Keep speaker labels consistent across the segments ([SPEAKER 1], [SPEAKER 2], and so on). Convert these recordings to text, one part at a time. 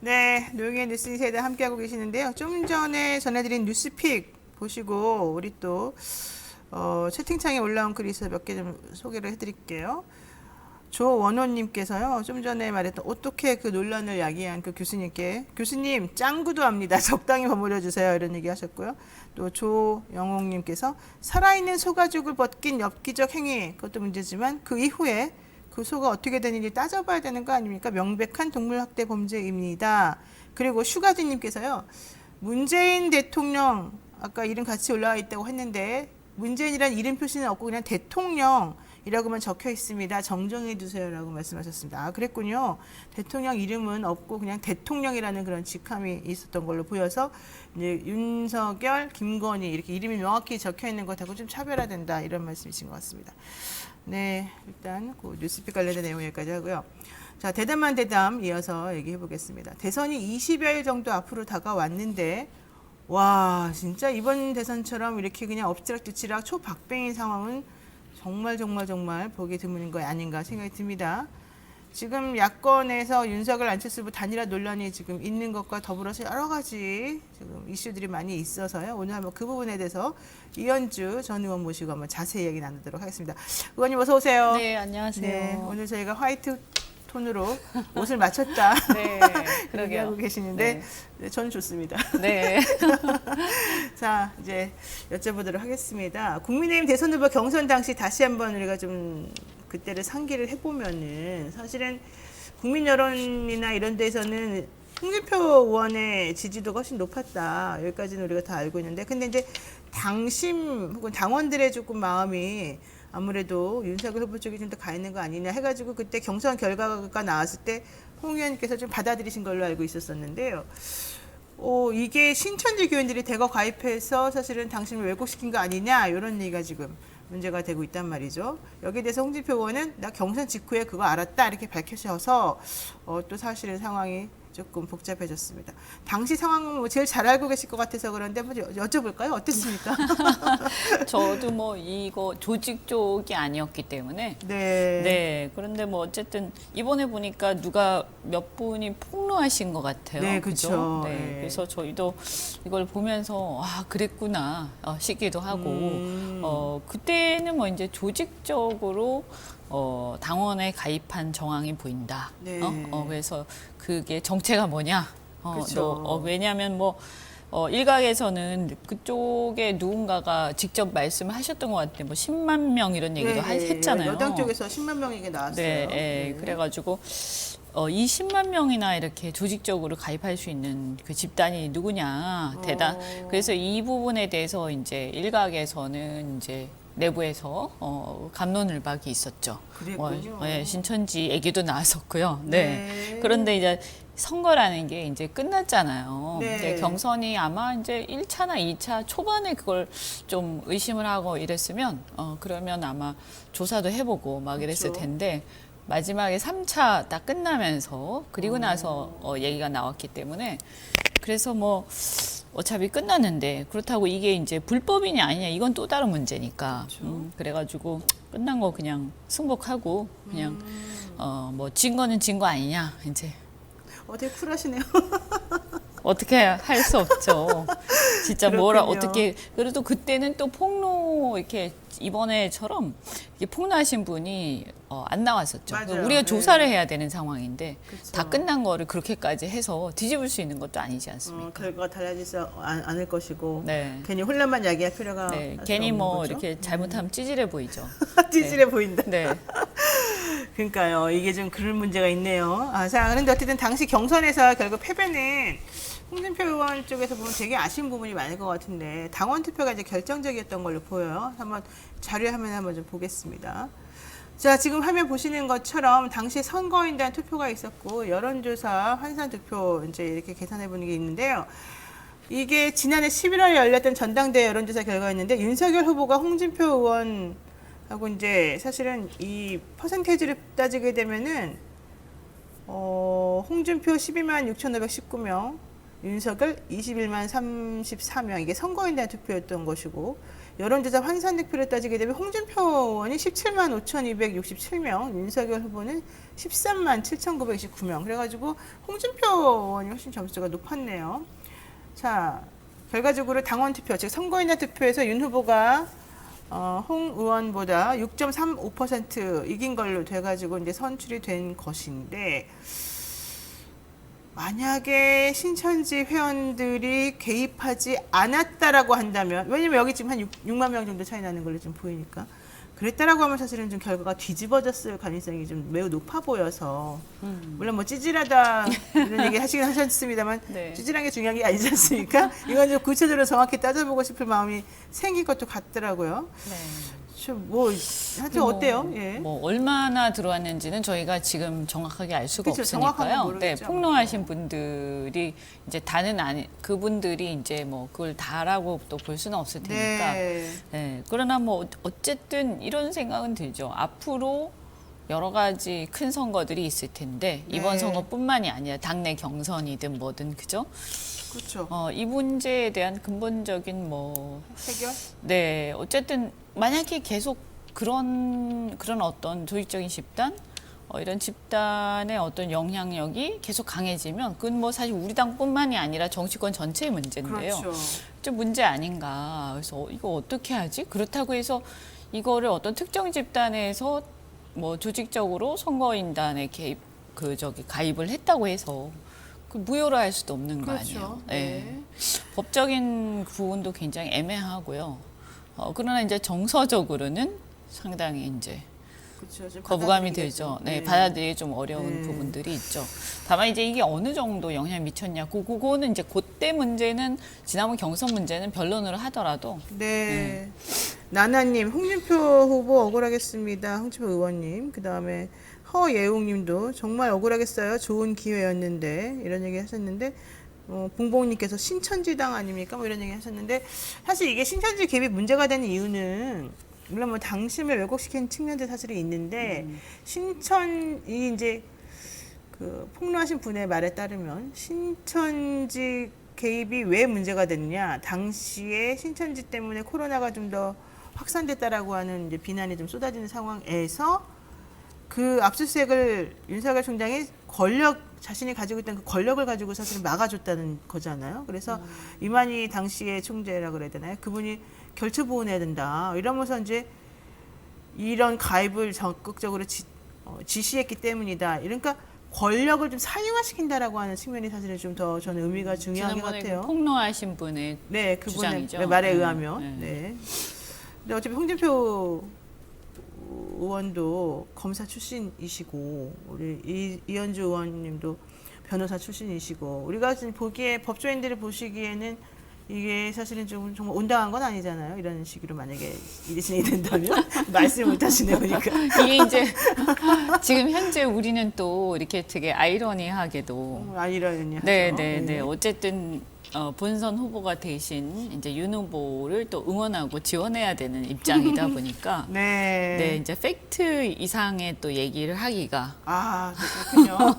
[SPEAKER 1] 네, 노영의 뉴스 인사이드 함께하고 계시는데요. 좀 전에 전해드린 뉴스픽 보시고 우리 또 채팅창에 올라온 글이 있어서 몇 개 좀 소개를 해드릴게요. 조원호님께서요. 좀 전에 말했던 어떻게 그 논란을 야기한 그 교수님께 교수님 짱구도 합니다. 적당히 버무려 주세요. 이런 얘기 하셨고요. 또 조영옥님께서 살아있는 소가죽을 벗긴 엽기적 행위 그것도 문제지만 그 이후에 그 소가 어떻게 되는지 따져봐야 되는 거 아닙니까? 명백한 동물학대 범죄입니다. 그리고 슈가지님께서요. 문재인 대통령 아까 이름 같이 올라와 있다고 했는데 문재인이란 이름 표시는 없고 그냥 대통령이라고만 적혀 있습니다. 정정해 주세요라고 말씀하셨습니다. 아, 그랬군요. 대통령 이름은 없고 그냥 대통령이라는 그런 직함이 있었던 걸로 보여서 이제 윤석열, 김건희 이렇게 이름이 명확히 적혀 있는 것하고 좀 차별화된다 이런 말씀이신 것 같습니다. 네, 일단 그 뉴스픽 관련된 내용 여기까지 하고요. 자, 대담만 대담 이어서 얘기해 보겠습니다. 대선이 20여일 정도 앞으로 다가왔는데 와, 진짜 이번 대선처럼 이렇게 그냥 엎치락뒤치락 초박빙인 상황은 정말 보기 드문 거 아닌가 생각이 듭니다. 지금 야권에서 윤석열 안철수 후보 단일화 논란이 지금 있는 것과 더불어서 여러 가지 지금 이슈들이 많이 있어서요. 오늘 한번 그 부분에 대해서 이현주 전 의원 모시고 한번 자세히 얘기 나누도록 하겠습니다. 의원님 어서 오세요.
[SPEAKER 2] 네, 안녕하세요.
[SPEAKER 1] 네, 오늘 저희가 화이트 톤으로 옷을 맞췄다.
[SPEAKER 2] 네, 그러게요.
[SPEAKER 1] 얘기하고 계시는데 네, 저는 좋습니다.
[SPEAKER 2] 네.
[SPEAKER 1] 자, 이제 여쭤보도록 하겠습니다. 국민의힘 대선 후보 경선 당시 다시 한번 우리가 좀 그때를 상기를 해보면은 사실은 국민 여론이나 이런 데서는 홍준표 의원의 지지도가 훨씬 높았다. 여기까지는 우리가 다 알고 있는데 근데 이제 당심 혹은 당원들의 조금 마음이 아무래도 윤석열 후보 쪽이 좀 더 가 있는 거 아니냐 해가지고 그때 경선 결과가 나왔을 때 홍 의원님께서 좀 받아들이신 걸로 알고 있었었는데요. 이게 신천지 교인들이 대거 가입해서 사실은 당신을 왜곡시킨 거 아니냐 이런 얘기가 지금 문제가 되고 있단 말이죠. 여기에 대해서 홍준표 의원은 나 경선 직후에 그거 알았다 이렇게 밝히셔서 또 사실은 상황이 조금 복잡해졌습니다. 당시 상황은 뭐 제일 잘 알고 계실 것 같아서 그런데 한번 여쭤볼까요? 어땠습니까?
[SPEAKER 2] 저도 뭐 이거 조직 쪽이 아니었기 때문에
[SPEAKER 1] 네.
[SPEAKER 2] 네. 그런데 뭐 어쨌든 이번에 보니까 누가 몇 분이 폭로하신 것 같아요.
[SPEAKER 1] 네, 그렇죠.
[SPEAKER 2] 네.
[SPEAKER 1] 네.
[SPEAKER 2] 그래서 저희도 이걸 보면서 아, 그랬구나 싶기도 하고 그때는 뭐 이제 조직적으로 당원에 가입한 정황이 보인다.
[SPEAKER 1] 네.
[SPEAKER 2] 그래서 그게 정체가 뭐냐?
[SPEAKER 1] 그쵸.
[SPEAKER 2] 왜냐하면 뭐 일각에서는 그쪽에 누군가가 직접 말씀을 하셨던 것 같아요. 뭐 10만 명 이런 얘기도 했잖아요.
[SPEAKER 1] 여당 쪽에서 10만 명에게 나왔어요.
[SPEAKER 2] 네,
[SPEAKER 1] 네.
[SPEAKER 2] 그래가지고 이 10만 명이나 이렇게 조직적으로 가입할 수 있는 그 집단이 누구냐 그래서 이 부분에 대해서 이제 일각에서는 이제 내부에서 갑론을박이 있었죠.
[SPEAKER 1] 그랬군요.
[SPEAKER 2] 신천지 얘기도 나왔었고요.
[SPEAKER 1] 네.
[SPEAKER 2] 그런데 이제 선거라는 게 이제 끝났잖아요.
[SPEAKER 1] 네.
[SPEAKER 2] 이제 경선이 아마 이제 1차나 2차 초반에 그걸 좀 의심을 하고 이랬으면 그러면 아마 조사도 해보고 막 이랬을
[SPEAKER 1] 그렇죠.
[SPEAKER 2] 텐데 마지막에 3차 딱 끝나면서 그리고 나서 얘기가 나왔기 때문에 그래서 뭐 어차피 끝났는데 그렇다고 이게 이제 불법이냐 아니냐 이건 또 다른 문제니까 그래가지고 끝난 거 그냥 승복하고 그냥 뭐 진 거는 진 거 아니냐 이제
[SPEAKER 1] 되게 쿨하시네요.
[SPEAKER 2] 어떻게 할 수 없죠. 진짜 뭐라
[SPEAKER 1] 그렇군요.
[SPEAKER 2] 어떻게 그래도 그때는 또 폭로 이렇게 이번에처럼 이렇게 폭로하신 분이 안 나왔었죠.
[SPEAKER 1] 맞아요.
[SPEAKER 2] 우리가
[SPEAKER 1] 네.
[SPEAKER 2] 조사를 해야 되는 상황인데
[SPEAKER 1] 그쵸.
[SPEAKER 2] 다 끝난 거를 그렇게까지 해서 뒤집을 수 있는 것도 아니지 않습니까?
[SPEAKER 1] 결과가 달라지지 않을 것이고
[SPEAKER 2] 네.
[SPEAKER 1] 괜히 혼란만 야기할 필요가
[SPEAKER 2] 네,
[SPEAKER 1] 사실
[SPEAKER 2] 괜히
[SPEAKER 1] 없는
[SPEAKER 2] 뭐
[SPEAKER 1] 거죠.
[SPEAKER 2] 이렇게 잘못하면 찌질해 보이죠.
[SPEAKER 1] 찌질해 보인다.
[SPEAKER 2] 네,
[SPEAKER 1] 그러니까요. 이게 좀 그런 문제가 있네요. 자, 그런데 어쨌든 당시 경선에서 결국 패배는 홍준표 의원 쪽에서 보면 되게 아쉬운 부분이 많을 것 같은데 당원 투표가 이제 결정적이었던 걸로 보여요. 한번 자료 화면 한번 좀 보겠습니다. 자, 지금 화면 보시는 것처럼 당시 선거인단 투표가 있었고 여론조사 환산 투표 이제 이렇게 계산해 보는 게 있는데요. 이게 지난해 11월에 열렸던 전당대회 여론조사 결과였는데 윤석열 후보가 홍준표 의원하고 이제 사실은 이 퍼센테이지를 따지게 되면은 홍준표 12만 6,519명, 윤석열 21만 34명, 이게 선거인단 투표였던 것이고, 여론조사 환산 득표를 따지게 되면 홍준표 의원이 17만 5,267명, 윤석열 후보는 13만 7,929명. 그래가지고 홍준표 의원이 훨씬 점수가 높았네요. 자, 결과적으로 당원 투표, 즉 선거인단 투표에서 윤 후보가 홍 의원보다 6.35% 이긴 걸로 돼가지고 이제 선출이 된 것인데, 만약에 신천지 회원들이 개입하지 않았다라고 한다면, 왜냐면 여기 지금 한 6만 명 정도 차이 나는 걸로 좀 보이니까, 그랬다라고 하면 사실은 좀 결과가 뒤집어졌을 가능성이 좀 매우 높아 보여서, 물론 뭐 찌질하다 이런 얘기 하시긴 하셨습니다만,
[SPEAKER 2] 네.
[SPEAKER 1] 찌질한 게 중요한 게 아니지 않습니까? 이건 좀 구체적으로 정확히 따져보고 싶을 마음이 생길 것도 같더라고요.
[SPEAKER 2] 네.
[SPEAKER 1] 뭐 하여튼 어때요? 예.
[SPEAKER 2] 뭐 얼마나 들어왔는지는 저희가 지금 정확하게 알 수가
[SPEAKER 1] 그쵸, 정확하게
[SPEAKER 2] 없으니까요. 네,
[SPEAKER 1] 모르겠죠.
[SPEAKER 2] 폭로하신 분들이 이제 다는 아니 그분들이 이제 뭐 그걸 다라고 또 볼 수는 없을 테니까.
[SPEAKER 1] 네.
[SPEAKER 2] 네. 그러나 뭐 어쨌든 이런 생각은 들죠. 앞으로 여러 가지 큰 선거들이 있을 텐데 이번
[SPEAKER 1] 네.
[SPEAKER 2] 선거뿐만이 아니라 당내 경선이든 뭐든 그죠?
[SPEAKER 1] 그렇죠.
[SPEAKER 2] 이 문제에 대한 근본적인 뭐
[SPEAKER 1] 해결?
[SPEAKER 2] 네, 어쨌든 만약에 계속 그런 어떤 조직적인 집단, 이런 집단의 어떤 영향력이 계속 강해지면 그건 뭐 사실 우리 당뿐만이 아니라 정치권 전체의 문제인데요.
[SPEAKER 1] 그렇죠.
[SPEAKER 2] 좀 문제 아닌가. 그래서 이거 어떻게 하지? 그렇다고 해서 이거를 어떤 특정 집단에서 뭐 조직적으로 선거인단에 가입을 했다고 해서 그 무효로 할 수도 없는 거
[SPEAKER 1] 그렇죠.
[SPEAKER 2] 아니에요.
[SPEAKER 1] 네.
[SPEAKER 2] 법적인 부분도 굉장히 애매하고요. 그러나 이제 정서적으로는 상당히 이제
[SPEAKER 1] 그렇죠. 좀
[SPEAKER 2] 거부감이
[SPEAKER 1] 받아들이겠죠.
[SPEAKER 2] 들죠. 네, 받아들이기 좀 어려운
[SPEAKER 1] 네.
[SPEAKER 2] 부분들이 있죠. 다만 이제 이게 어느 정도 영향을 미쳤냐, 그거는 이제 그때 문제는 지난번 경선 문제는 변론을 하더라도
[SPEAKER 1] 네. 나나님, 홍준표 후보 억울하겠습니다. 홍준표 의원님. 그 다음에 허예웅님도 정말 억울하겠어요. 좋은 기회였는데 이런 얘기 하셨는데, 봉봉님께서 신천지당 아닙니까? 뭐 이런 얘기 하셨는데, 사실 이게 신천지 개입이 문제가 되는 이유는 물론 뭐 당심을 왜곡시킨 측면도 사실은 있는데, 신천이 이제 그 폭로하신 분의 말에 따르면 신천지 개입이 왜 문제가 됐냐, 당시에 신천지 때문에 코로나가 좀 더 확산됐다라고 하는 이제 비난이 좀 쏟아지는 상황에서 그 압수수색을 윤석열 총장이 자신이 가지고 있던 그 권력을 가지고 사실은 막아줬다는 거잖아요. 그래서 이만희 당시의 총재라 그래야 되나요? 그분이 결투보호해야 된다. 이러면서 이제 이런 가입을 적극적으로 지시했기 때문이다. 그러니까 권력을 좀 사유화시킨다라고 하는 측면이 사실은 좀 더 저는 의미가 중요한 것
[SPEAKER 2] 지난번에
[SPEAKER 1] 같아요.
[SPEAKER 2] 그 폭로하신 분의
[SPEAKER 1] 네, 그분의
[SPEAKER 2] 주장이죠.
[SPEAKER 1] 말에
[SPEAKER 2] 네,
[SPEAKER 1] 의하면.
[SPEAKER 2] 네.
[SPEAKER 1] 네. 근데 어차피 홍준표 의원도 검사 출신이시고, 우리 이현주 의원님도 변호사 출신이시고, 우리가 지금 보기에 법조인들이 보시기에는 이게 사실은 좀 정말 온당한 건 아니잖아요. 이런 식으로 만약에 일이 진행이 된다면 말씀을 못 하시네요. 그러니까
[SPEAKER 2] 이게 이제 지금 현재 우리는 또 이렇게 되게 아이러니하게도
[SPEAKER 1] 아니라는
[SPEAKER 2] 네. 어쨌든 본선 후보가 대신 이제 윤 후보를 또 응원하고 지원해야 되는 입장이다 보니까
[SPEAKER 1] 네.
[SPEAKER 2] 네, 이제 팩트 이상의 또 얘기를 하기가
[SPEAKER 1] 그렇군요.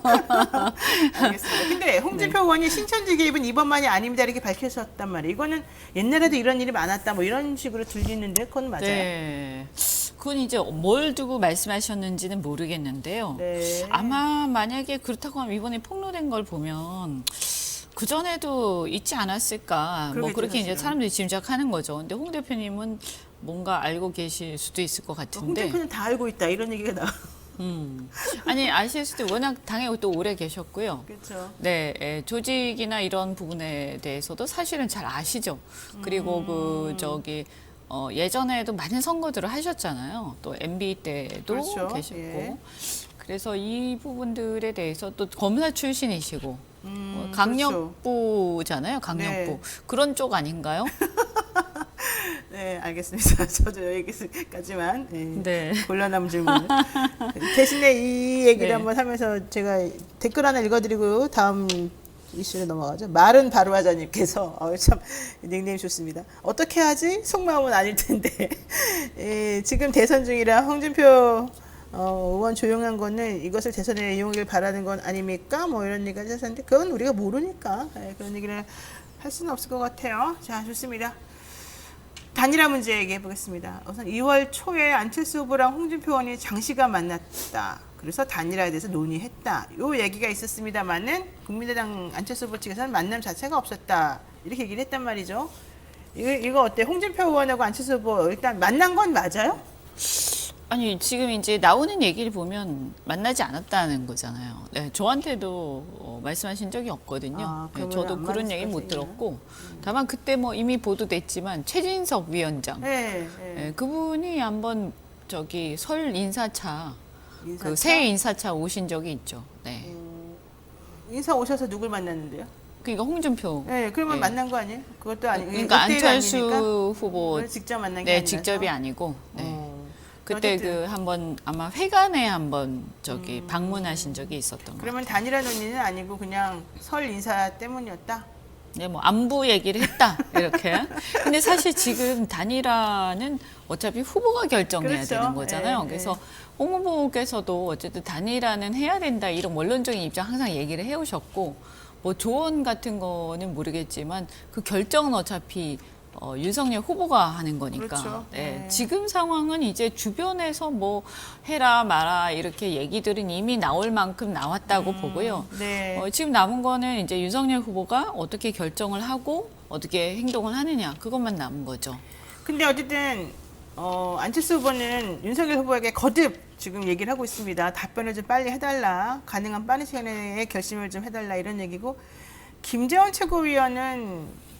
[SPEAKER 1] 알겠습니다. 근데 홍준표 의원이 신천지 개입은 이번만이 아닙니다 이렇게 밝히셨단 말이에요. 이거는 옛날에도 이런 일이 많았다 뭐 이런 식으로 들리는데 그건 맞아요?
[SPEAKER 2] 네. 그건 이제 뭘 두고 말씀하셨는지는 모르겠는데요.
[SPEAKER 1] 네.
[SPEAKER 2] 아마 만약에 그렇다고 하면 이번에 폭로된 걸 보면 그 전에도 있지 않았을까. 뭐
[SPEAKER 1] 그러겠죠,
[SPEAKER 2] 그렇게 이제
[SPEAKER 1] 사실은.
[SPEAKER 2] 사람들이 짐작하는 거죠. 근데 홍 대표님은 뭔가 알고 계실 수도 있을 것
[SPEAKER 1] 홍
[SPEAKER 2] 같은데.
[SPEAKER 1] 대표는 다 알고 있다 이런 얘기가 나와.
[SPEAKER 2] 아니 아실 수도 워낙 당에 또 오래 계셨고요.
[SPEAKER 1] 그렇죠.
[SPEAKER 2] 네, 조직이나 이런 부분에 대해서도 사실은 잘 아시죠. 그리고 예전에도 많은 선거들을 하셨잖아요. 또 MB 때도
[SPEAKER 1] 그렇죠.
[SPEAKER 2] 계셨고.
[SPEAKER 1] 예.
[SPEAKER 2] 그래서 이 부분들에 대해서 또 검사 출신이시고
[SPEAKER 1] 그렇죠.
[SPEAKER 2] 강력부잖아요. 강력부.
[SPEAKER 1] 네.
[SPEAKER 2] 그런 쪽 아닌가요?
[SPEAKER 1] 네, 알겠습니다. 저도 여기까지만
[SPEAKER 2] 네.
[SPEAKER 1] 곤란한 질문. 대신에 이 얘기를
[SPEAKER 2] 네.
[SPEAKER 1] 한번 하면서 제가 댓글 하나 읽어드리고 다음 이슈로 넘어가죠. 말은 바로 하자님께서 참 닉네임 좋습니다. 어떻게 하지? 속마음은 아닐 텐데. 지금 대선 중이라 홍준표 의원 조용한 거는 이것을 대선에 이용하길 바라는 건 아닙니까? 뭐 이런 얘기까지 하셨는데 그건 우리가 모르니까 그런 얘기를 할 수는 없을 것 같아요. 자, 좋습니다. 단일화 문제 얘기해 보겠습니다. 우선 2월 초에 안철수 후보랑 홍준표 의원이 장시간 만났다. 그래서 단일화에 대해서 논의했다. 요 얘기가 있었습니다만은 국민의당 안철수 후보 측에서는 만남 자체가 없었다. 이렇게 얘기를 했단 말이죠. 이거 어때? 홍준표 의원하고 안철수 후보 일단 만난 건 맞아요?
[SPEAKER 2] 아니 지금 이제 나오는 얘기를 보면 만나지 않았다는 거잖아요. 네, 저한테도 말씀하신 적이 없거든요. 네,
[SPEAKER 1] 그러면
[SPEAKER 2] 저도
[SPEAKER 1] 안
[SPEAKER 2] 그런
[SPEAKER 1] 맞을
[SPEAKER 2] 얘기 못
[SPEAKER 1] 것이냐?
[SPEAKER 2] 들었고, 다만 그때 뭐 이미 보도됐지만 최진석 위원장,
[SPEAKER 1] 네.
[SPEAKER 2] 네, 그분이 한번 저기 설 인사차,
[SPEAKER 1] 인사차?
[SPEAKER 2] 그 새해 인사차 오신 적이 있죠. 네,
[SPEAKER 1] 인사 오셔서 누굴 만났는데요?
[SPEAKER 2] 그러니까 홍준표.
[SPEAKER 1] 네, 그러면
[SPEAKER 2] 네.
[SPEAKER 1] 만난 거 아니에요? 그것도 아니고
[SPEAKER 2] 그러니까
[SPEAKER 1] 그때가
[SPEAKER 2] 안철수
[SPEAKER 1] 아니니까?
[SPEAKER 2] 후보,
[SPEAKER 1] 그걸 직접 만난 게
[SPEAKER 2] 네,
[SPEAKER 1] 아니라서?
[SPEAKER 2] 직접이 아니고, 네. 그때
[SPEAKER 1] 어쨌든.
[SPEAKER 2] 그 한번 아마 회관에 한번 저기 방문하신 적이 있었던 거.
[SPEAKER 1] 그러면 단일화 논의는 아니고 그냥 설 인사 때문이었다?
[SPEAKER 2] 네, 뭐 안부 얘기를 했다 이렇게. 근데 사실 지금 단일화는 어차피 후보가 결정해야
[SPEAKER 1] 그렇죠.
[SPEAKER 2] 되는 거잖아요.
[SPEAKER 1] 예,
[SPEAKER 2] 그래서 홍 후보께서도 어쨌든 단일화는 해야 된다 이런 원론적인 입장 항상 얘기를 해오셨고, 뭐 조언 같은 거는 모르겠지만 그 결정은 어차피 윤석열 후보가 하는 거니까.
[SPEAKER 1] 그렇죠.
[SPEAKER 2] 네,
[SPEAKER 1] 네.
[SPEAKER 2] 지금 상황은 이제 주변에서 뭐 해라 마라 이렇게 얘기들은 이미 나올 만큼 나왔다고 보고요.
[SPEAKER 1] 네.
[SPEAKER 2] 지금 남은 거는 이제 윤석열 후보가 어떻게 결정을 하고 어떻게 행동을 하느냐 그것만 남은 거죠.
[SPEAKER 1] 근데 어쨌든 안철수 후보는 윤석열 후보에게 거듭 지금 얘기를 하고 있습니다. 답변을 좀 빨리 해달라. 가능한 빠른 시간에 결심을 좀 해달라 이런 얘기고, 김재원 최고위원은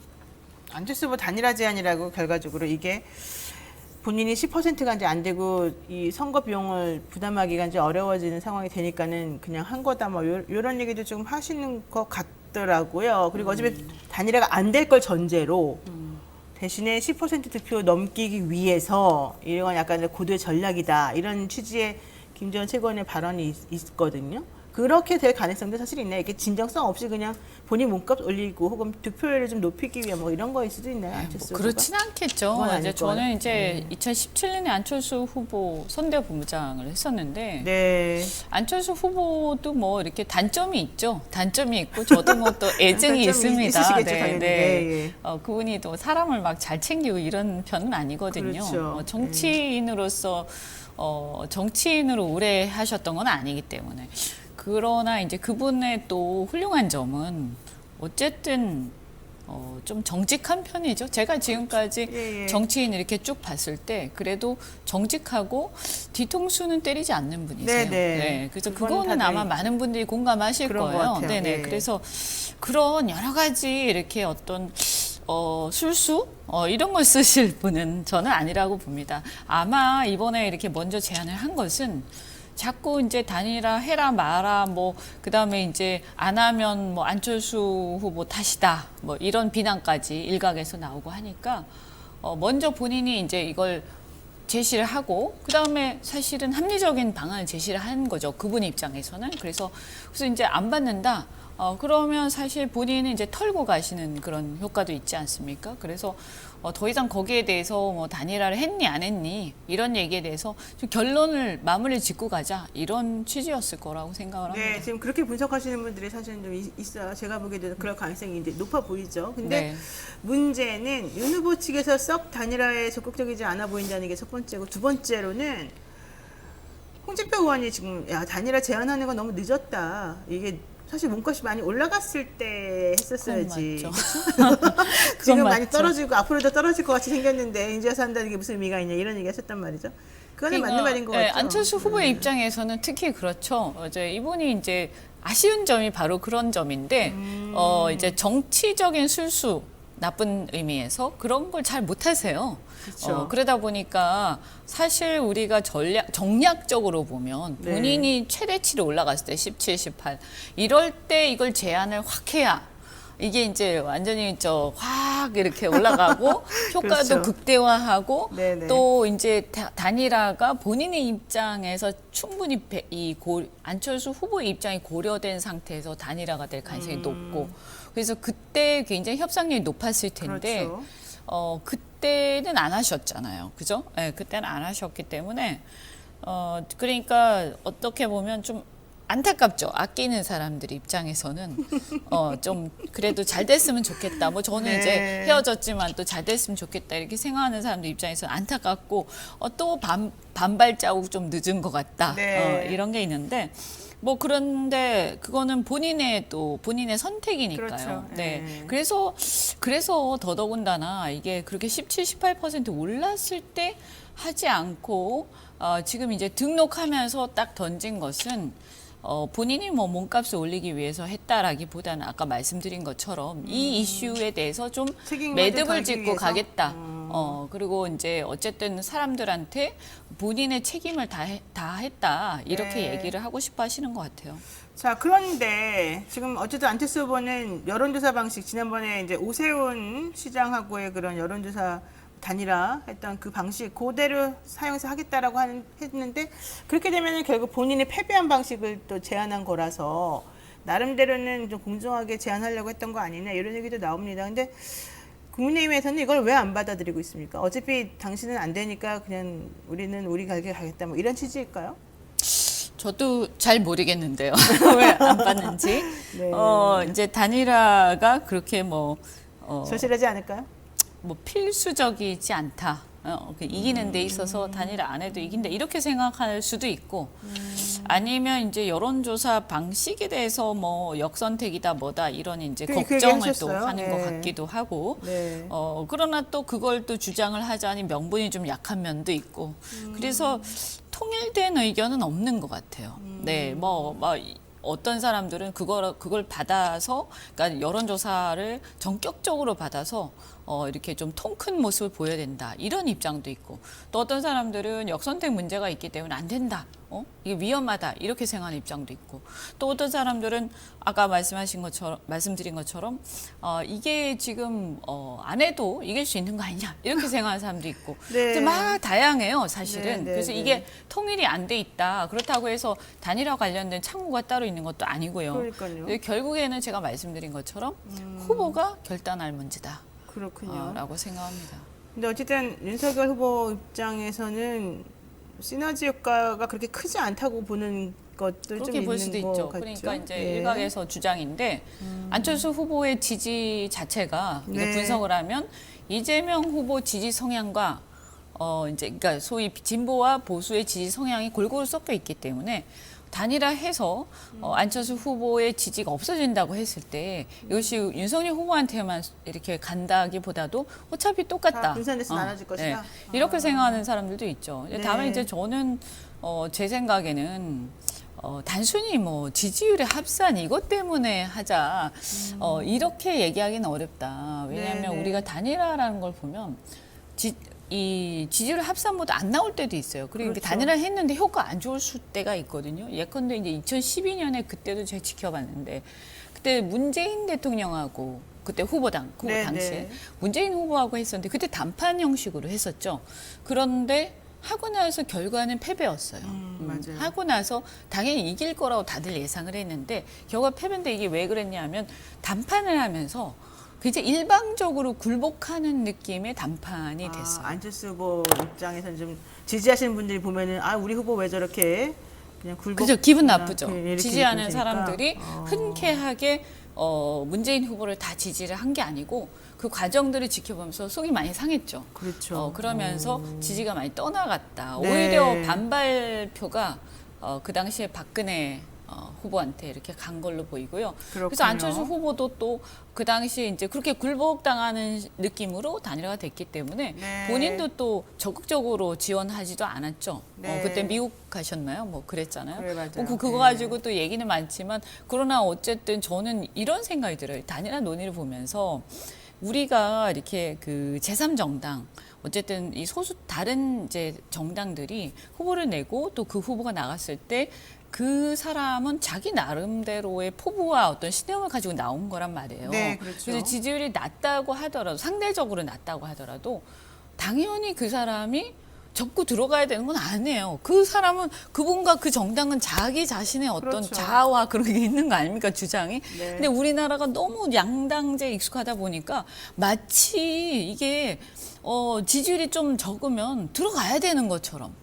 [SPEAKER 1] 안철수 후보 단일화 제안이라고 결과적으로 이게 본인이 10%가 이제 안 되고 이 선거 비용을 부담하기가 이제 어려워지는 상황이 되니까는 그냥 한 거다 뭐 이런 얘기도 좀 하시는 것 같더라고요. 그리고 어차피 단일화가 안 될 걸 전제로 대신에 10% 득표 넘기기 위해서 이건 약간 이제 고도의 전략이다 이런 취지의 김재원 최고위원의 발언이 있거든요. 그렇게 될 가능성도 사실 있나요? 이게 진정성 없이 그냥 본인 몸값 올리고 혹은 득표율을 좀 높이기 위한 뭐 이런 거일 수도 있나요? 안철수 후보가?
[SPEAKER 2] 그렇진 않겠죠.
[SPEAKER 1] 그건 아닐
[SPEAKER 2] 이제 저는
[SPEAKER 1] 거예요.
[SPEAKER 2] 이제 2017년에 안철수 후보 선대본부장을 했었는데
[SPEAKER 1] 네.
[SPEAKER 2] 안철수 후보도 뭐 이렇게 단점이 있죠. 단점이 있고 저도 뭐 또 애증이
[SPEAKER 1] 단점이
[SPEAKER 2] 있습니다.
[SPEAKER 1] 있으시겠죠, 당연히. 네, 예.
[SPEAKER 2] 그분이 또 사람을 막 잘 챙기고 이런 편은 아니거든요.
[SPEAKER 1] 그렇죠.
[SPEAKER 2] 정치인으로서 정치인으로 오래 하셨던 건 아니기 때문에. 그러나 이제 그분의 또 훌륭한 점은 어쨌든 좀 정직한 편이죠. 제가 지금까지
[SPEAKER 1] 예, 예.
[SPEAKER 2] 정치인 이렇게 쭉 봤을 때 그래도 정직하고 뒤통수는 때리지 않는 분이세요.
[SPEAKER 1] 네.
[SPEAKER 2] 그래서
[SPEAKER 1] 그거는
[SPEAKER 2] 그거는
[SPEAKER 1] 다들
[SPEAKER 2] 아마 많은 분들이 공감하실
[SPEAKER 1] 그런 것
[SPEAKER 2] 거예요.
[SPEAKER 1] 같아요.
[SPEAKER 2] 네네.
[SPEAKER 1] 예.
[SPEAKER 2] 그래서 그런 여러 가지 이렇게 어떤 술수 이런 걸 쓰실 분은 저는 아니라고 봅니다. 아마 이번에 이렇게 먼저 제안을 한 것은 자꾸 이제 단일화 해라 마라 뭐 그다음에 이제 안 하면 뭐 안철수 후보 탓이다 뭐 이런 비난까지 일각에서 나오고 하니까 먼저 본인이 이제 이걸 제시를 하고 그다음에 사실은 합리적인 방안을 제시를 한 거죠. 그분 입장에서는. 그래서 이제 안 받는다. 그러면 사실 본인은 이제 털고 가시는 그런 효과도 있지 않습니까? 그래서 더 이상 거기에 대해서 뭐 단일화를 했니 안 했니 이런 얘기에 대해서 좀 결론을 마무리 짓고 가자 이런 취지였을 거라고 생각을 합니다.
[SPEAKER 1] 네, 지금 그렇게 분석하시는 분들이 사실은 좀 있어요. 제가 보기에도 그럴 가능성이 이제 높아 보이죠. 근데
[SPEAKER 2] 네.
[SPEAKER 1] 문제는 윤 후보 측에서 썩 단일화에 적극적이지 않아 보인다는 게 첫 번째고, 두 번째로는 홍준표 의원이 지금 단일화 제안하는 건 너무 늦었다. 이게 사실 몸값이 많이 올라갔을 때 했었어야지.
[SPEAKER 2] 그건 맞죠.
[SPEAKER 1] 지금
[SPEAKER 2] 그건
[SPEAKER 1] 많이
[SPEAKER 2] 맞죠.
[SPEAKER 1] 떨어지고 앞으로도 떨어질 것 같이 생겼는데 이제 와서 한다는 게 무슨 의미가 있냐 이런 얘기 하셨단 말이죠. 그거는 맞는 말인 것 같죠.
[SPEAKER 2] 안철수 후보의 입장에서는 특히 그렇죠. 이제 이분이 이제 아쉬운 점이 바로 그런 점인데 이제 정치적인 술수 나쁜 의미에서 그런 걸 잘 못하세요.
[SPEAKER 1] 그렇죠.
[SPEAKER 2] 그러다 보니까 사실 우리가 정략적으로 보면
[SPEAKER 1] 네.
[SPEAKER 2] 본인이 최대치로 올라갔을 때 17, 18 이럴 때 이걸 제안을 확 해야 이게 이제 완전히 확 이렇게 올라가고 효과도
[SPEAKER 1] 그렇죠.
[SPEAKER 2] 극대화하고
[SPEAKER 1] 네네.
[SPEAKER 2] 또 이제 단일화가 본인의 입장에서 충분히 안철수 후보의 입장이 고려된 상태에서 단일화가 될 가능성이 높고 그래서 그때 굉장히 협상률이 높았을 텐데
[SPEAKER 1] 그렇죠.
[SPEAKER 2] 그때는 안 하셨잖아요. 그죠? 네, 그때는 안 하셨기 때문에 그러니까 어떻게 보면 좀 안타깝죠. 아끼는 사람들 입장에서는 좀 그래도 잘 됐으면 좋겠다. 뭐 저는
[SPEAKER 1] 네.
[SPEAKER 2] 이제 헤어졌지만 또 잘 됐으면 좋겠다 이렇게 생각하는 사람들 입장에서는 안타깝고 또 반발자국 좀 늦은 것 같다.
[SPEAKER 1] 네.
[SPEAKER 2] 이런 게 있는데 뭐 그런데 그거는 본인의 선택이니까요.
[SPEAKER 1] 그렇죠.
[SPEAKER 2] 네.
[SPEAKER 1] 네.
[SPEAKER 2] 그래서 더더군다나 이게 그렇게 17, 18% 올랐을 때 하지 않고 지금 이제 등록하면서 딱 던진 것은 본인이 뭐 몸값을 올리기 위해서 했다라기보다는 아까 말씀드린 것처럼 이 이슈에 대해서 좀
[SPEAKER 1] 책임을
[SPEAKER 2] 매듭을
[SPEAKER 1] 덜기
[SPEAKER 2] 짓고
[SPEAKER 1] 위해서?
[SPEAKER 2] 가겠다. 그리고 이제 어쨌든 사람들한테 본인의 책임을 다 했다. 이렇게
[SPEAKER 1] 네.
[SPEAKER 2] 얘기를 하고 싶어 하시는 것 같아요.
[SPEAKER 1] 자, 그런데 지금 어쨌든 안철수 후보는 여론조사 방식, 지난번에 이제 오세훈 시장하고의 그런 여론조사 단일화 했던 그 방식 그대로 사용해서 하겠다라고 했는데, 그렇게 되면 결국 본인이 패배한 방식을 또 제안한 거라서 나름대로는 좀 공정하게 제안하려고 했던 거 아니냐 이런 얘기도 나옵니다. 근데 국민의힘에서는 이걸 왜 안 받아들이고 있습니까? 어차피 당신은 안 되니까 그냥 우리는 우리 갈길 가겠다 뭐 이런 취지일까요?
[SPEAKER 2] 저도 잘 모르겠는데요. 왜 안 받는지.
[SPEAKER 1] 네.
[SPEAKER 2] 이제 단일화가 그렇게 뭐
[SPEAKER 1] 절실하지 않을까요?
[SPEAKER 2] 필수적이지 않다. 이기는 데 있어서 단일화 안 해도 이긴다. 이렇게 생각할 수도 있고, 아니면 이제 여론조사 방식에 대해서 뭐 역선택이다 뭐다 이런 이제
[SPEAKER 1] 그
[SPEAKER 2] 걱정을 또
[SPEAKER 1] 얘기하셨어요.
[SPEAKER 2] 하는
[SPEAKER 1] 네.
[SPEAKER 2] 것 같기도 하고,
[SPEAKER 1] 네.
[SPEAKER 2] 그러나 또 그걸 또 주장을 하자니 명분이 좀 약한 면도 있고, 그래서 통일된 의견은 없는 것 같아요. 네, 어떤 사람들은 그걸 받아서, 그러니까 여론조사를 전격적으로 받아서 이렇게 좀 통 큰 모습을 보여야 된다 이런 입장도 있고, 또 어떤 사람들은 역선택 문제가 있기 때문에 안 된다, 이게 위험하다 이렇게 생각하는 입장도 있고, 또 어떤 사람들은 아까 말씀드린 것처럼 이게 지금 안 해도 이길 수 있는 거 아니냐 이렇게 생각하는 사람도 있고,
[SPEAKER 1] 네.
[SPEAKER 2] 그래서 막 다양해요 사실은.
[SPEAKER 1] 네, 네,
[SPEAKER 2] 그래서
[SPEAKER 1] 네.
[SPEAKER 2] 이게 통일이 안 돼 있다 그렇다고 해서 단일화 관련된 창구가 따로 있는 것도 아니고요.
[SPEAKER 1] 그러니까요.
[SPEAKER 2] 근데 결국에는 제가 말씀드린 것처럼 후보가 결단할 문제다.
[SPEAKER 1] 그렇군요.
[SPEAKER 2] 라고 생각합니다.
[SPEAKER 1] 근데 어쨌든 윤석열 후보 입장에서는 시너지 효과가 그렇게 크지 않다고 보는 것도 좀
[SPEAKER 2] 그렇게 볼
[SPEAKER 1] 있는
[SPEAKER 2] 수도
[SPEAKER 1] 것
[SPEAKER 2] 있죠.
[SPEAKER 1] 같죠.
[SPEAKER 2] 그러니까 이제
[SPEAKER 1] 네.
[SPEAKER 2] 일각에서 주장인데 안철수 후보의 지지 자체가 이거
[SPEAKER 1] 네.
[SPEAKER 2] 분석을 하면 이재명 후보 지지 성향과 이제 그러니까 소위 진보와 보수의 지지 성향이 골고루 섞여 있기 때문에 단일화해서 안철수 후보의 지지가 없어진다고 했을 때 이것이 윤석열 후보한테만 이렇게 간다기보다도 어차피 똑같다.
[SPEAKER 1] 다 분산돼서 나눠질 것이다.
[SPEAKER 2] 이렇게 생각하는 사람들도 있죠.
[SPEAKER 1] 네.
[SPEAKER 2] 다만 이제 저는 제 생각에는 단순히 뭐 지지율의 합산 이것 때문에 하자 이렇게 얘기하기는 어렵다. 왜냐하면
[SPEAKER 1] 네, 네.
[SPEAKER 2] 우리가 단일화라는 걸 보면 이 지지율 합산보다 안 나올 때도 있어요. 그리고
[SPEAKER 1] 그렇죠.
[SPEAKER 2] 단일화 했는데 효과 안 좋을 때가 있거든요. 예컨대 이제 2012년에 그때도 제가 지켜봤는데 그때 문재인 대통령하고 그때 후보
[SPEAKER 1] 네,
[SPEAKER 2] 당시에
[SPEAKER 1] 네.
[SPEAKER 2] 문재인 후보하고 했었는데 그때 단판 형식으로 했었죠. 그런데 하고 나서 결과는 패배였어요.
[SPEAKER 1] 맞아요.
[SPEAKER 2] 하고 나서 당연히 이길 거라고 다들 예상을 했는데 결과 패배인데 이게 왜 그랬냐면 단판을 하면서 이제 일방적으로 굴복하는 느낌의 단판이 됐어요.
[SPEAKER 1] 안철수 후보 입장에서는 좀 지지하시는 분들이 보면은 우리 후보 왜 저렇게 그냥 굴복.
[SPEAKER 2] 그죠, 기분 나쁘죠.
[SPEAKER 1] 이렇게
[SPEAKER 2] 지지하는
[SPEAKER 1] 느껴지니까.
[SPEAKER 2] 사람들이 흔쾌하게 문재인 후보를 다 지지를 한 게 아니고 그 과정들을 지켜보면서 속이 많이 상했죠.
[SPEAKER 1] 그렇죠.
[SPEAKER 2] 그러면서 지지가 많이 떠나갔다.
[SPEAKER 1] 네.
[SPEAKER 2] 오히려 반발표가 그 당시에 박근혜 후보한테 이렇게 간 걸로 보이고요. 그래서
[SPEAKER 1] 그렇군요.
[SPEAKER 2] 안철수 후보도 또 그 당시에 이제 그렇게 굴복당하는 느낌으로 단일화가 됐기 때문에
[SPEAKER 1] 네.
[SPEAKER 2] 본인도 또 적극적으로 지원하지도 않았죠.
[SPEAKER 1] 네.
[SPEAKER 2] 그때 미국 가셨나요? 뭐 그랬잖아요.
[SPEAKER 1] 그래, 맞아요.
[SPEAKER 2] 그거
[SPEAKER 1] 네.
[SPEAKER 2] 가지고 또 얘기는 많지만 그러나 어쨌든 저는 이런 생각이 들어요. 단일화 논의를 보면서 우리가 이렇게 그 제3정당 어쨌든 이 다른 이제 정당들이 후보를 내고 또 그 후보가 나갔을 때 그 사람은 자기 나름대로의 포부와 어떤 신념을 가지고 나온 거란 말이에요.
[SPEAKER 1] 네, 그렇죠.
[SPEAKER 2] 그래서 지지율이 낮다고 하더라도 상대적으로 낮다고 하더라도 당연히 그 사람이 접고 들어가야 되는 건 아니에요. 그 사람은 그분과 그 정당은 자기 자신의 어떤
[SPEAKER 1] 그렇죠.
[SPEAKER 2] 자아와 그런 게 있는 거 아닙니까 주장이?
[SPEAKER 1] 네.
[SPEAKER 2] 근데 우리나라가 너무 양당제에 익숙하다 보니까 마치 이게 지지율이 좀 적으면 들어가야 되는 것처럼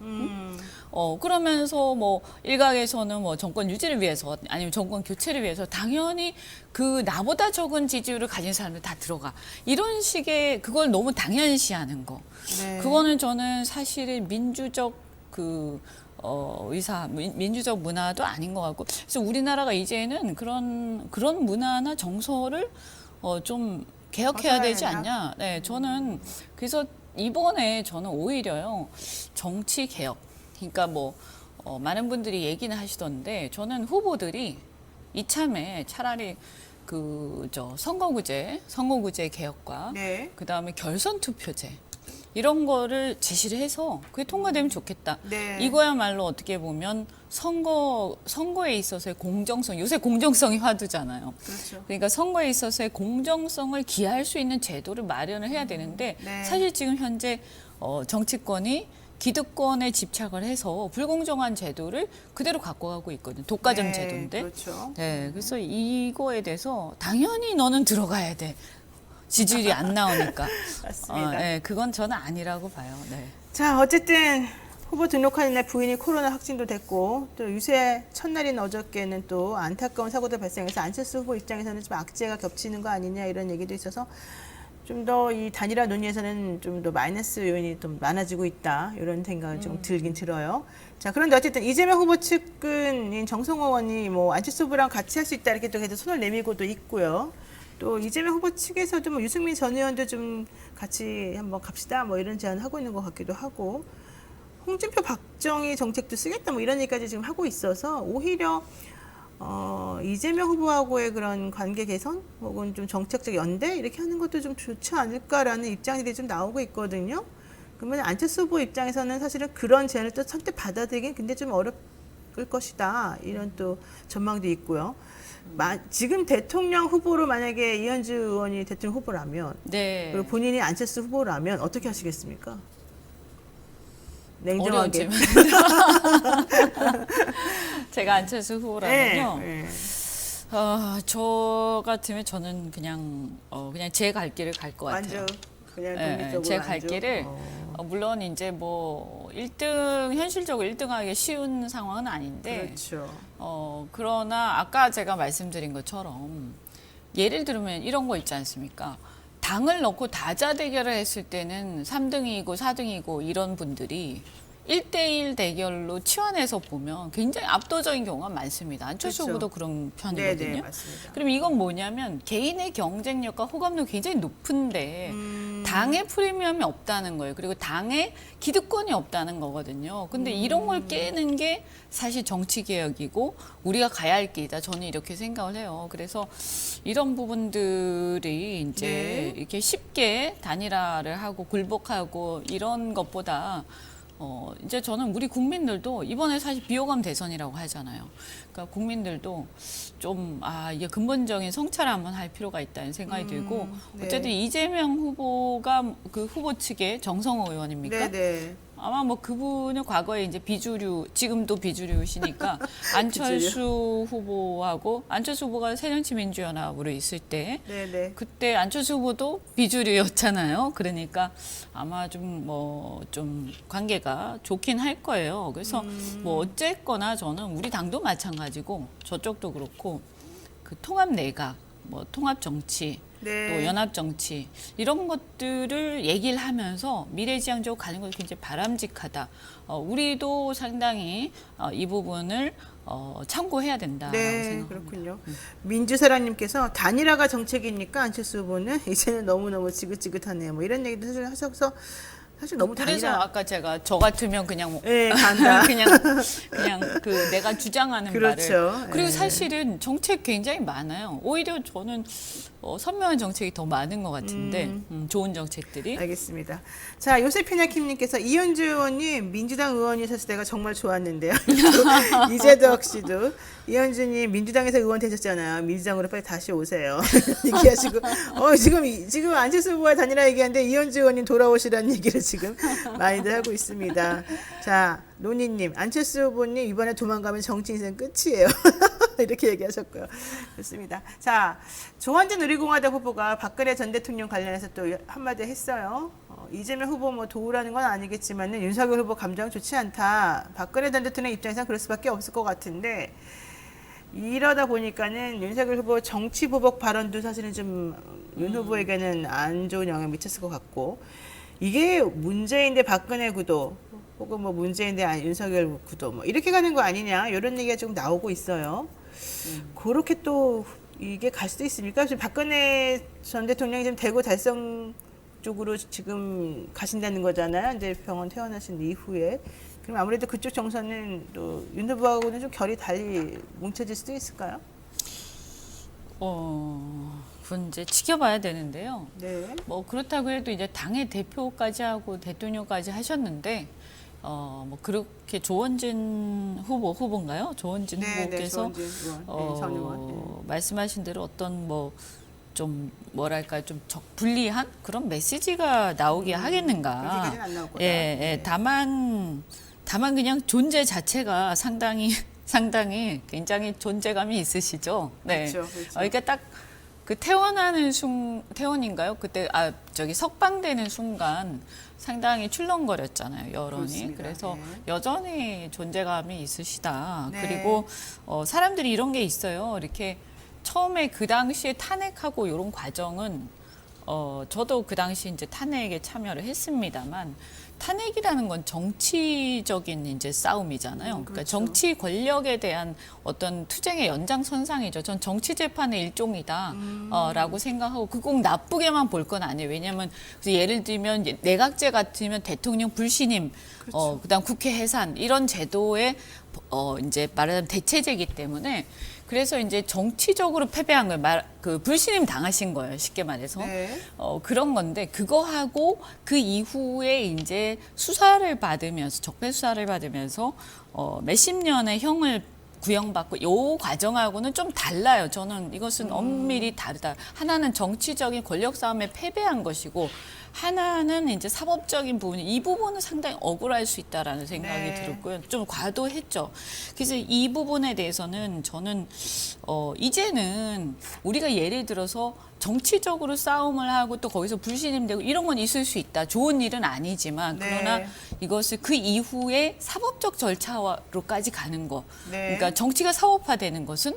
[SPEAKER 2] 그러면서 뭐 일각에서는 뭐 정권 유지를 위해서 아니면 정권 교체를 위해서 당연히 그 나보다 적은 지지율을 가진 사람들 다 들어가. 이런 식의 그걸 너무 당연시하는 거.
[SPEAKER 1] 네.
[SPEAKER 2] 그거는 저는 사실은 민주적 민주적 문화도 아닌 것 같고. 그래서 우리나라가 이제는 그런 문화나 정서를 좀 개혁해야 되지
[SPEAKER 1] 벗어나야
[SPEAKER 2] 않냐. 네, 저는 그래서 이번에 저는 오히려요 정치 개혁. 그러니까 뭐 많은 분들이 얘기는 하시던데 저는 후보들이 이참에 차라리 선거구제 개혁과
[SPEAKER 1] 네.
[SPEAKER 2] 그다음에 결선 투표제 이런 거를 제시를 해서 그게 통과되면 좋겠다.
[SPEAKER 1] 네.
[SPEAKER 2] 이거야말로 어떻게 보면 선거에 있어서의 공정성, 요새 공정성이 화두잖아요.
[SPEAKER 1] 그렇죠.
[SPEAKER 2] 그러니까 선거에 있어서의 공정성을 기하할 수 있는 제도를 마련을 해야 되는데
[SPEAKER 1] 네.
[SPEAKER 2] 사실 지금 현재 정치권이 기득권에 집착을 해서 불공정한 제도를 그대로 갖고 가고 있거든요. 독과점
[SPEAKER 1] 네,
[SPEAKER 2] 제도인데.
[SPEAKER 1] 그렇죠.
[SPEAKER 2] 네, 그래서 이거에 대해서 당연히 너는 들어가야 돼. 지지율이 안 나오니까.
[SPEAKER 1] 맞습니다.
[SPEAKER 2] 네, 그건 저는 아니라고 봐요. 네.
[SPEAKER 1] 자, 어쨌든 후보 등록하는 날 부인이 코로나 확진도 됐고 또 유세 첫날인 어저께는 또 안타까운 사고도 발생해서 안철수 후보 입장에서는 좀 악재가 겹치는 거 아니냐 이런 얘기도 있어서 좀 더 이 단일화 논의에서는 좀 더 마이너스 요인이 좀 많아지고 있다 이런 생각을 좀 들긴 들어요. 자, 그런데 어쨌든 이재명 후보 측은 정성호 의원이 뭐 안철수 후보랑 같이 할 수 있다 이렇게 또 계속 손을 내밀고도 있고요. 또 이재명 후보 측에서도 뭐 유승민 전 의원도 좀 같이 한번 갑시다 뭐 이런 제안을 하고 있는 것 같기도 하고 홍준표 박정희 정책도 쓰겠다 뭐 이런 얘기까지 지금 하고 있어서 오히려 이재명 후보하고의 그런 관계 개선 혹은 좀 정책적 연대 이렇게 하는 것도 좀 좋지 않을까라는 입장들이 좀 나오고 있거든요. 그러면 안철수 후보 입장에서는 사실은 그런 제안을 또 선뜻 받아들이긴 근데 좀 어려울 것이다 이런 또 전망도 있고요. 지금 대통령 후보로 만약에 이현주 의원이 대통령 후보라면
[SPEAKER 2] 네.
[SPEAKER 1] 그리고 본인이 안철수 후보라면 어떻게 하시겠습니까?
[SPEAKER 2] 어려운
[SPEAKER 1] 냉정하게.
[SPEAKER 2] 질문. 제가 안철수 후보라면요.
[SPEAKER 1] 네, 네.
[SPEAKER 2] 저 같으면 저는 그냥 제 갈 길을 갈 것 같아요.
[SPEAKER 1] 완전 그냥
[SPEAKER 2] 예,
[SPEAKER 1] 독립적으로
[SPEAKER 2] 제 갈
[SPEAKER 1] 안주?
[SPEAKER 2] 길을 물론 이제 뭐 1등 현실적으로 1등하기 쉬운 상황은 아닌데
[SPEAKER 1] 그렇죠.
[SPEAKER 2] 그러나 아까 제가 말씀드린 것처럼 예를 들면 이런 거 있지 않습니까? 당을 넣고 다자 대결을 했을 때는 3등이고 4등이고 이런 분들이 1대1 대결로 치환해서 보면 굉장히 압도적인 경우가 많습니다. 안철수
[SPEAKER 1] 그렇죠.
[SPEAKER 2] 후보도 그런
[SPEAKER 1] 네,
[SPEAKER 2] 편이거든요.
[SPEAKER 1] 네, 맞습니다.
[SPEAKER 2] 그럼 이건 뭐냐면 개인의 경쟁력과 호감도가 굉장히 높은데 당의 프리미엄이 없다는 거예요. 그리고 당의 기득권이 없다는 거거든요. 근데 이런 걸 깨는 게 사실 정치 개혁이고 우리가 가야 할 길이다. 저는 이렇게 생각을 해요. 그래서 이런 부분들이 이제
[SPEAKER 1] 네.
[SPEAKER 2] 이렇게 쉽게 단일화를 하고 굴복하고 이런 것보다 이제 저는 우리 국민들도 이번에 사실 비호감 대선이라고 하잖아요. 그러니까 국민들도 좀, 이게 근본적인 성찰을 한번 할 필요가 있다는 생각이 들고,
[SPEAKER 1] 네.
[SPEAKER 2] 어쨌든 이재명 후보가 그 후보 측의 정성호 의원입니까?
[SPEAKER 1] 네, 네.
[SPEAKER 2] 아마 뭐 그분은 과거에 이제 지금도 비주류시니까 안철수 후보하고 안철수 후보가 새정치민주연합으로 있을 때
[SPEAKER 1] 네, 네.
[SPEAKER 2] 그때 안철수 후보도 비주류였잖아요. 그러니까 아마 좀 관계가 좋긴 할 거예요. 그래서 뭐 어쨌거나 저는 우리 당도 마찬가지고 저쪽도 그렇고 그 통합 내각, 뭐 통합 정치,
[SPEAKER 1] 네.
[SPEAKER 2] 또 연합 정치 이런 것들을 얘기를 하면서 미래지향적으로 가는 것이 굉장히 바람직하다. 우리도 상당히 이 부분을 참고해야 된다라고
[SPEAKER 1] 네,
[SPEAKER 2] 생각합니다.
[SPEAKER 1] 그렇군요. 민주사랑님께서 단일화가 정책이니까 안철수 후보는 이제는 너무너무 지긋지긋하네요. 뭐 이런 얘기도 사실 하셔서 사실 너무
[SPEAKER 2] 그래서
[SPEAKER 1] 단일화.
[SPEAKER 2] 아까 제가 저 같으면 그냥
[SPEAKER 1] 네, 간다.
[SPEAKER 2] 그냥 그 내가 주장하는
[SPEAKER 1] 그렇죠.
[SPEAKER 2] 말을 그리고
[SPEAKER 1] 예.
[SPEAKER 2] 사실은 정책 굉장히 많아요. 오히려 저는 선명한 정책이 더 많은 것 같은데 좋은 정책들이.
[SPEAKER 1] 알겠습니다. 자, 요세피나킴님께서 이현주 의원님 민주당 의원이셨을 때가 정말 좋았는데요. 이재덕 씨도 이현주님 민주당에서 의원 되셨잖아요. 민주당으로 빨리 다시 오세요. 얘기하시고 지금 안철수 후보와 단일화 얘기하는데 이현주 의원님 돌아오시라는 얘기를 지금 많이들 하고 있습니다. 자, 노니님 안철수 후보님 이번에 도망가면 정치 인생 끝이에요. 이렇게 얘기하셨고요. 좋습니다. 자, 조원진 우리공화당 후보가 박근혜 전 대통령 관련해서 또 한마디 했어요. 이재명 후보 뭐 도우라는 건 아니겠지만은 윤석열 후보 감정 좋지 않다. 박근혜 전 대통령 입장에서는 그럴 수밖에 없을 것 같은데 이러다 보니까는 윤석열 후보 정치 보복 발언도 사실은 좀 윤 후보에게는 안 좋은 영향을 미쳤을 것 같고 이게 문재인 대 박근혜 구도 혹은 뭐 문재인 대 윤석열 구도 뭐 이렇게 가는 거 아니냐 이런 얘기가 좀 나오고 있어요. 그렇게 또 이게 갈 수도 있습니까? 지금 박근혜 전 대통령이 지금 대구 달성 쪽으로 지금 가신다는 거잖아요. 이제 병원 퇴원하신 이후에. 그럼 아무래도 그쪽 정서는 또 윤 후보하고는 좀 결이 달리 뭉쳐질 수도 있을까요?
[SPEAKER 2] 그건 이제 지켜봐야 되는데요.
[SPEAKER 1] 네.
[SPEAKER 2] 뭐 그렇다고 해도 이제 당의 대표까지 하고 대통령까지 하셨는데 뭐 그렇게 조원진 후보인가요? 조원진 후보께서
[SPEAKER 1] 조원진 의원, 전 의원.
[SPEAKER 2] 말씀하신 대로 어떤 뭐 좀 뭐랄까 좀 불리한 그런 메시지가 나오게 하겠는가?
[SPEAKER 1] 그렇게까지는 안 나올 거다.
[SPEAKER 2] 예. 다만 그냥 존재 자체가 상당히 굉장히 존재감이 있으시죠. 네.
[SPEAKER 1] 그렇죠.
[SPEAKER 2] 그러니까 딱 그 퇴원인가요? 그때 석방되는 순간 상당히 출렁거렸잖아요, 여론이.
[SPEAKER 1] 그렇습니다.
[SPEAKER 2] 그래서
[SPEAKER 1] 네.
[SPEAKER 2] 여전히 존재감이 있으시다.
[SPEAKER 1] 네.
[SPEAKER 2] 그리고 사람들이 이런 게 있어요. 이렇게 처음에 그 당시에 탄핵하고 이런 과정은 저도 그 당시 이제 탄핵에 참여를 했습니다만 탄핵이라는 건 정치적인 이제 싸움이잖아요. 그러니까
[SPEAKER 1] 그렇죠.
[SPEAKER 2] 정치 권력에 대한 어떤 투쟁의 연장선상이죠. 전 정치 재판의 일종이다 라고 생각하고 그 꼭 나쁘게만 볼 건 아니에요. 왜냐하면 예를 들면 내각제 같으면 대통령 불신임,
[SPEAKER 1] 그렇죠.
[SPEAKER 2] 그다음 국회 해산 이런 제도의 이제 말하자면 대체제이기 때문에 그래서 이제 정치적으로 패배한 거예요. 그 불신임 당하신 거예요. 쉽게 말해서.
[SPEAKER 1] 네.
[SPEAKER 2] 그런 건데 그거하고 그 이후에 이제 수사를 받으면서 적폐 수사를 받으면서 몇십 년의 형을 구형받고 요 과정하고는 좀 달라요. 저는 이것은 엄밀히 다르다. 하나는 정치적인 권력 싸움에 패배한 것이고 하나는 이제 사법적인 부분이 이 부분은 상당히 억울할 수 있다라는 생각이
[SPEAKER 1] 네.
[SPEAKER 2] 들었고요. 좀 과도했죠. 그래서 이 부분에 대해서는 저는 이제는 우리가 예를 들어서 정치적으로 싸움을 하고 또 거기서 불신임되고 이런 건 있을 수 있다. 좋은 일은 아니지만
[SPEAKER 1] 네.
[SPEAKER 2] 그러나 이것을 그 이후에 사법적 절차로까지 가는 거.
[SPEAKER 1] 네.
[SPEAKER 2] 그러니까 정치가 사법화되는 것은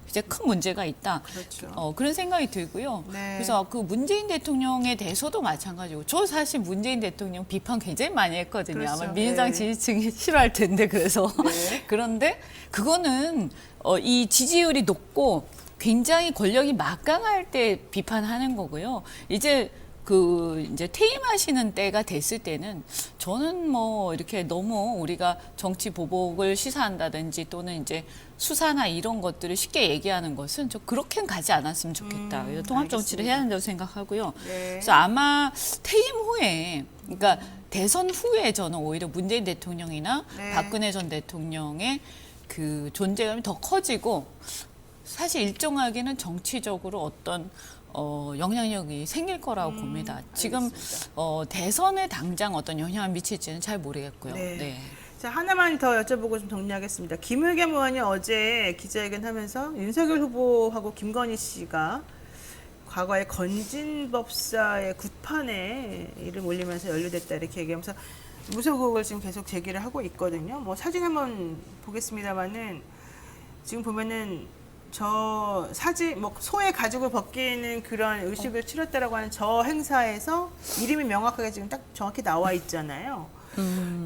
[SPEAKER 2] 이제 큰 문제가 있다.
[SPEAKER 1] 그렇죠.
[SPEAKER 2] 그런 생각이 들고요.
[SPEAKER 1] 네.
[SPEAKER 2] 그래서 그 문재인 대통령에 대해서도 마찬가지고 저 사실 문재인 대통령 비판 굉장히 많이 했거든요.
[SPEAKER 1] 그렇죠.
[SPEAKER 2] 아마 민주당
[SPEAKER 1] 네.
[SPEAKER 2] 지지층이 싫어할 텐데 그래서
[SPEAKER 1] 네.
[SPEAKER 2] 그런데 그거는 이 지지율이 높고 굉장히 권력이 막강할 때 비판하는 거고요. 이제 퇴임하시는 때가 됐을 때는 저는 뭐 이렇게 너무 우리가 정치 보복을 시사한다든지 또는 이제 수사나 이런 것들을 쉽게 얘기하는 것은 저 그렇게는 가지 않았으면 좋겠다. 그래서 통합 정치를 해야 한다고 생각하고요.
[SPEAKER 1] 네.
[SPEAKER 2] 그래서 아마 퇴임 후에, 그러니까 대선 후에 저는 오히려 문재인 대통령이나
[SPEAKER 1] 네.
[SPEAKER 2] 박근혜 전 대통령의 그 존재감이 더 커지고 사실 일정하게는 정치적으로 어떤 영향력이 생길 거라고 봅니다. 지금 대선에 당장 어떤 영향을 미칠지는 잘 모르겠고요.
[SPEAKER 1] 네.
[SPEAKER 2] 네.
[SPEAKER 1] 자, 하나만 더 여쭤보고 좀 정리하겠습니다. 김의겸 의원이 어제 기자회견하면서 윤석열 후보하고 김건희 씨가 과거에 건진법사의 굿판에 이름 올리면서 연루됐다 이렇게 얘기하면서 무속 의혹을 지금 계속 제기를 하고 있거든요. 뭐 사진 한번 보겠습니다만은 지금 보면은 저 사진 뭐 소의 가죽을 벗기는 그런 의식을 치렀다라고 하는 저 행사에서 이름이 명확하게 지금 딱 정확히 나와 있잖아요.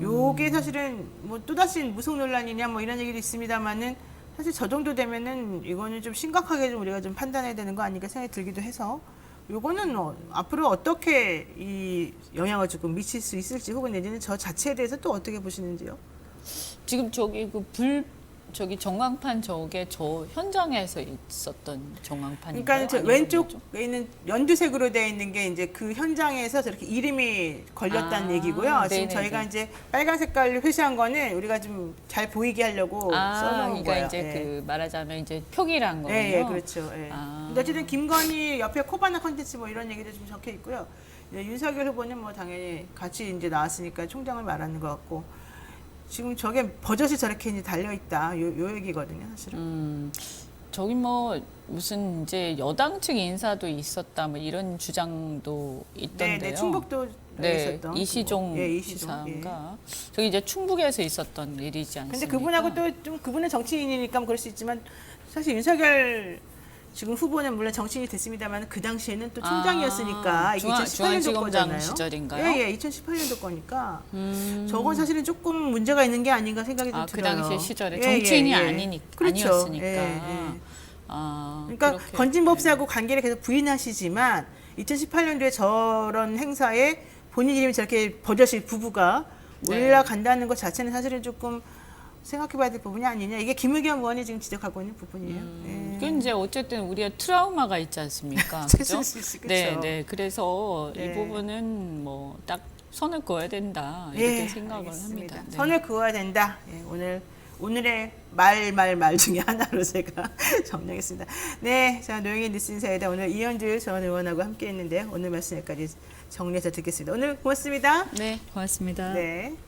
[SPEAKER 1] 요게 사실은 뭐 또다시 무속 논란이냐 뭐 이런 얘기도 있습니다만은 사실 저 정도 되면은 이거는 좀 심각하게 좀 우리가 좀 판단해야 되는 거 아닌가 생각이 들기도 해서 요거는 앞으로 어떻게 이 영향을 조금 미칠 수 있을지 혹은 내지는 저 자체에 대해서 또 어떻게 보시는지요?
[SPEAKER 2] 지금 저기 전광판 저게 저 현장에서 있었던 전광판인가요?
[SPEAKER 1] 그러니까 저
[SPEAKER 2] 아니면 뭐죠?
[SPEAKER 1] 왼쪽에 있는 연두색으로 되어 있는 게 이제 그 현장에서 저렇게 이름이 걸렸다는
[SPEAKER 2] 아,
[SPEAKER 1] 얘기고요. 지금
[SPEAKER 2] 네네네.
[SPEAKER 1] 저희가 이제 빨간 색깔로 표시한 거는 우리가 좀 잘 보이게 하려고 써놓은
[SPEAKER 2] 그러니까
[SPEAKER 1] 거예요.
[SPEAKER 2] 이제
[SPEAKER 1] 예.
[SPEAKER 2] 그 말하자면 이제 표기란 거군요.
[SPEAKER 1] 예, 그렇죠. 예.
[SPEAKER 2] 아.
[SPEAKER 1] 근데 어쨌든 김건희 옆에 코바나 컨텐츠 뭐 이런 얘기도 좀 적혀 있고요. 윤석열 후보는 뭐 당연히 같이 이제 나왔으니까 총장을 말하는 것 같고 지금 저게 버젓이 저렇게 이제 달려 있다. 요 얘기거든요, 사실은.
[SPEAKER 2] 저기 뭐 무슨 이제 여당 측 인사도 있었다 뭐 이런 주장도 있던데요.
[SPEAKER 1] 네, 충북도
[SPEAKER 2] 네,
[SPEAKER 1] 있었던
[SPEAKER 2] 이시종
[SPEAKER 1] 예, 이시종,
[SPEAKER 2] 지사가 저기 이제 충북에서 있었던 일이지 않습니까?
[SPEAKER 1] 근데 그분하고 또 좀 그분은 정치인이니까 뭐 그럴 수 있지만 사실 윤석열 지금 후보는 물론 정치인이 됐습니다만 그 당시에는 또 총장이었으니까 이게 2018년도
[SPEAKER 2] 중앙지검장
[SPEAKER 1] 거잖아요.
[SPEAKER 2] 시절인가요?
[SPEAKER 1] 예, 2018년도 거니까 저건 사실은 조금 문제가 있는 게 아닌가 생각이 좀
[SPEAKER 2] 그
[SPEAKER 1] 들어요.
[SPEAKER 2] 당시 시절에
[SPEAKER 1] 예,
[SPEAKER 2] 정치인이
[SPEAKER 1] 예, 예.
[SPEAKER 2] 아니었으니까.
[SPEAKER 1] 예, 예. 그러니까
[SPEAKER 2] 그렇게,
[SPEAKER 1] 건진법사하고 관계를 계속 부인하시지만 2018년도에 저런 행사에 본인 이름이 저렇게 버젓이 부부가
[SPEAKER 2] 네.
[SPEAKER 1] 올라간다는 것 자체는 사실은 조금 생각해봐야 될 부분이 아니냐. 이게 김의겸 의원이 지금 지적하고 있는 부분이에요. 예.
[SPEAKER 2] 그 이제 어쨌든 우리가 트라우마가 있지 않습니까?
[SPEAKER 1] 그죠?
[SPEAKER 2] 그죠?
[SPEAKER 1] 그쵸?
[SPEAKER 2] 네, 네. 그래서
[SPEAKER 1] 네.
[SPEAKER 2] 이 부분은 뭐 딱 선을 그어야 된다 이렇게 생각을
[SPEAKER 1] 알겠습니다.
[SPEAKER 2] 합니다. 네.
[SPEAKER 1] 선을 그어야 된다. 예, 오늘의 말 중에 하나로 제가 정리하겠습니다. 네, 자 노영희 뉴스인사이다 오늘 이현주 전 의원하고 함께했는데요. 오늘 말씀 여기까지 정리해서 듣겠습니다. 오늘 고맙습니다.
[SPEAKER 2] 네, 고맙습니다.
[SPEAKER 1] 네.